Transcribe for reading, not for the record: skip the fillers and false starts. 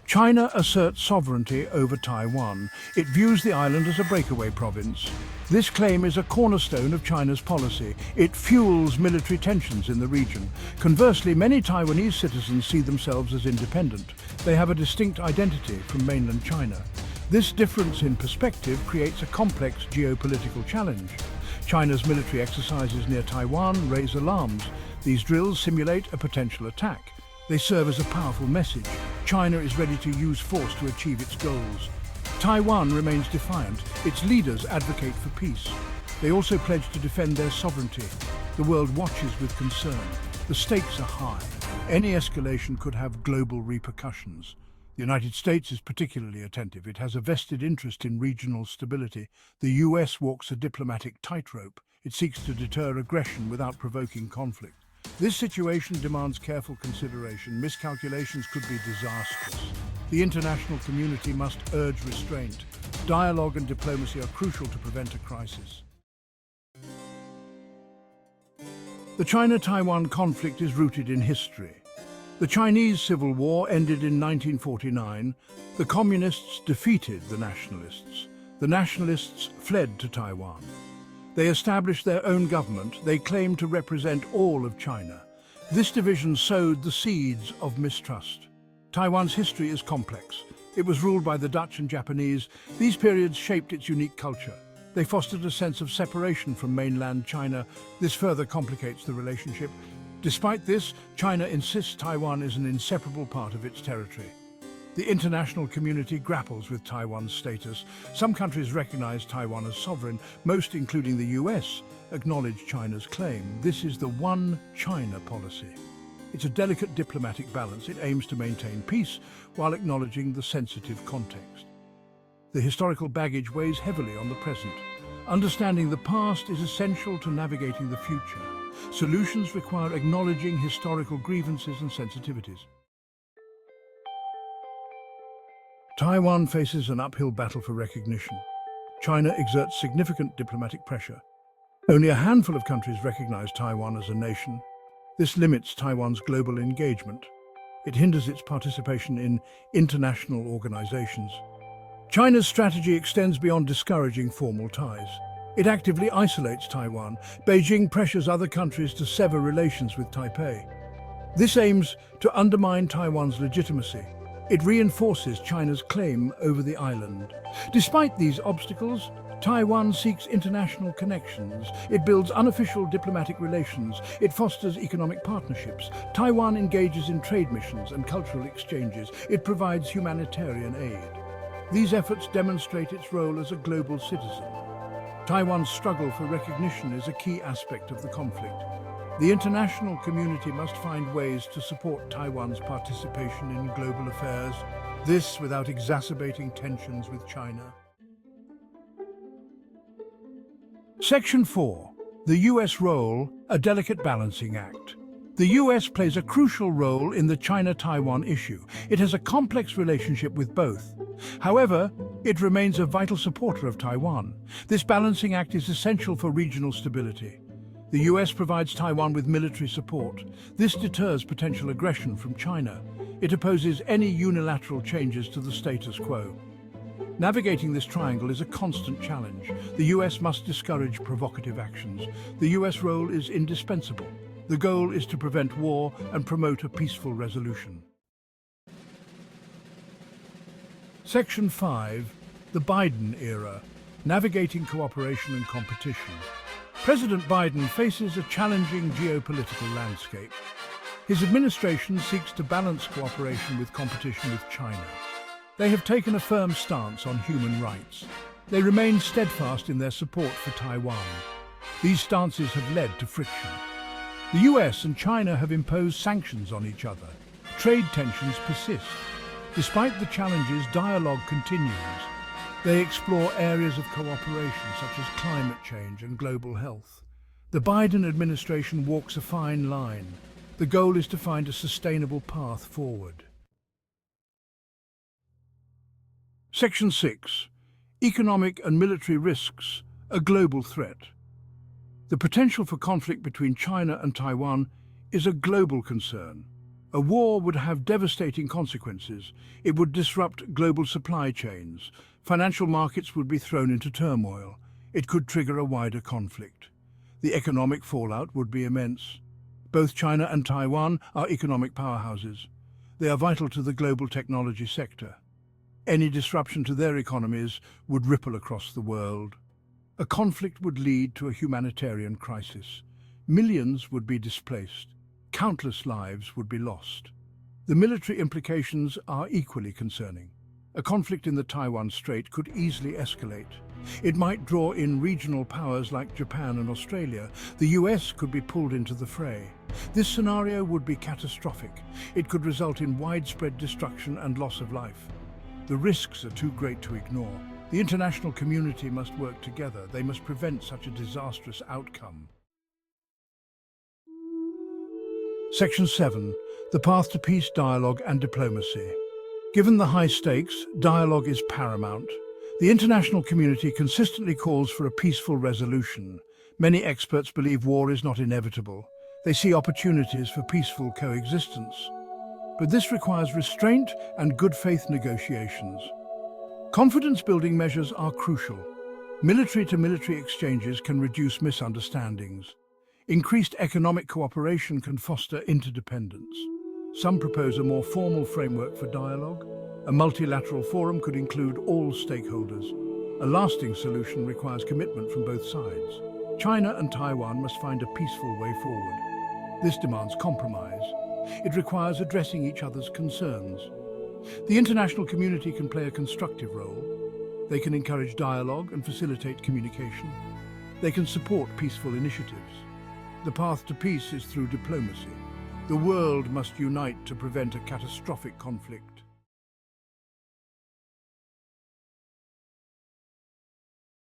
China asserts sovereignty over Taiwan. It views the island as a breakaway province. This claim is a cornerstone of China's policy. It fuels military tensions in the region. Conversely, many Taiwanese citizens see themselves as independent. They have a distinct identity from mainland China. This difference in perspective creates a complex geopolitical challenge. China's military exercises near Taiwan raise alarms. These drills simulate a potential attack. They serve as a powerful message. China is ready to use force to achieve its goals. Taiwan remains defiant. Its leaders advocate for peace. They also pledge to defend their sovereignty. The world watches with concern. The stakes are high. Any escalation could have global repercussions. The United States is particularly attentive. It has a vested interest in regional stability. The US walks a diplomatic tightrope. It seeks to deter aggression without provoking conflict. This situation demands careful consideration. Miscalculations could be disastrous. The international community must urge restraint. Dialogue and diplomacy are crucial to prevent a crisis. The China-Taiwan conflict is rooted in history. The Chinese Civil War ended in 1949. The Communists defeated the Nationalists. The Nationalists fled to Taiwan. They established their own government. They claimed to represent all of China. This division sowed the seeds of mistrust. Taiwan's history is complex. It was ruled by the Dutch and Japanese. These periods shaped its unique culture. They fostered a sense of separation from mainland China. This further complicates the relationship. Despite this, China insists Taiwan is an inseparable part of its territory. The international community grapples with Taiwan's status. Some countries recognize Taiwan as sovereign. Most, including the US, acknowledge China's claim. This is the One China policy. It's a delicate diplomatic balance. It aims to maintain peace while acknowledging the sensitive context. The historical baggage weighs heavily on the present. Understanding the past is essential to navigating the future. Solutions require acknowledging historical grievances and sensitivities. Taiwan faces an uphill battle for recognition. China exerts significant diplomatic pressure. Only a handful of countries recognize Taiwan as a nation. This limits Taiwan's global engagement. It hinders its participation in international organizations. China's strategy extends beyond discouraging formal ties. It actively isolates Taiwan. Beijing pressures other countries to sever relations with Taipei. This aims to undermine Taiwan's legitimacy. It reinforces China's claim over the island. Despite these obstacles, Taiwan seeks international connections. It builds unofficial diplomatic relations. It fosters economic partnerships. Taiwan engages in trade missions and cultural exchanges. It provides humanitarian aid. These efforts demonstrate its role as a global citizen. Taiwan's struggle for recognition is a key aspect of the conflict. The international community must find ways to support Taiwan's participation in global affairs, this without exacerbating tensions with China. Section 4. The US role, a delicate balancing act. The US plays a crucial role in the China-Taiwan issue. It has a complex relationship with both. However, it remains a vital supporter of Taiwan. This balancing act is essential for regional stability. The US provides Taiwan with military support. This deters potential aggression from China. It opposes any unilateral changes to the status quo. Navigating this triangle is a constant challenge. The US must discourage provocative actions. The US role is indispensable. The goal is to prevent war and promote a peaceful resolution. Section 5. The Biden era, navigating cooperation and competition. President Biden faces a challenging geopolitical landscape. His administration seeks to balance cooperation with competition with China. They have taken a firm stance on human rights. They remain steadfast in their support for Taiwan. These stances have led to friction. The US and China have imposed sanctions on each other. Trade tensions persist. Despite the challenges, dialogue continues. They explore areas of cooperation such as climate change and global health. The Biden administration walks a fine line. The goal is to find a sustainable path forward. Section 6. Economic and military risks, a global threat. The potential for conflict between China and Taiwan is a global concern. A war would have devastating consequences. It would disrupt global supply chains. Financial markets would be thrown into turmoil. It could trigger a wider conflict. The economic fallout would be immense. Both China and Taiwan are economic powerhouses. They are vital to the global technology sector. Any disruption to their economies would ripple across the world. A conflict would lead to a humanitarian crisis. Millions would be displaced. Countless lives would be lost. The military implications are equally concerning. A conflict in the Taiwan Strait could easily escalate. It might draw in regional powers like Japan and Australia. The US could be pulled into the fray. This scenario would be catastrophic. It could result in widespread destruction and loss of life. The risks are too great to ignore. The international community must work together. They must prevent such a disastrous outcome. Section 7. The path to peace, dialogue and diplomacy. Given the high stakes, dialogue is paramount. The international community consistently calls for a peaceful resolution. Many experts believe war is not inevitable. They see opportunities for peaceful coexistence. But this requires restraint and good faith negotiations. Confidence-building measures are crucial. Military-to-military exchanges can reduce misunderstandings. Increased economic cooperation can foster interdependence. Some propose a more formal framework for dialogue. A multilateral forum could include all stakeholders. A lasting solution requires commitment from both sides. China and Taiwan must find a peaceful way forward. This demands compromise. It requires addressing each other's concerns. The international community can play a constructive role. They can encourage dialogue and facilitate communication. They can support peaceful initiatives. The path to peace is through diplomacy. The world must unite to prevent a catastrophic conflict.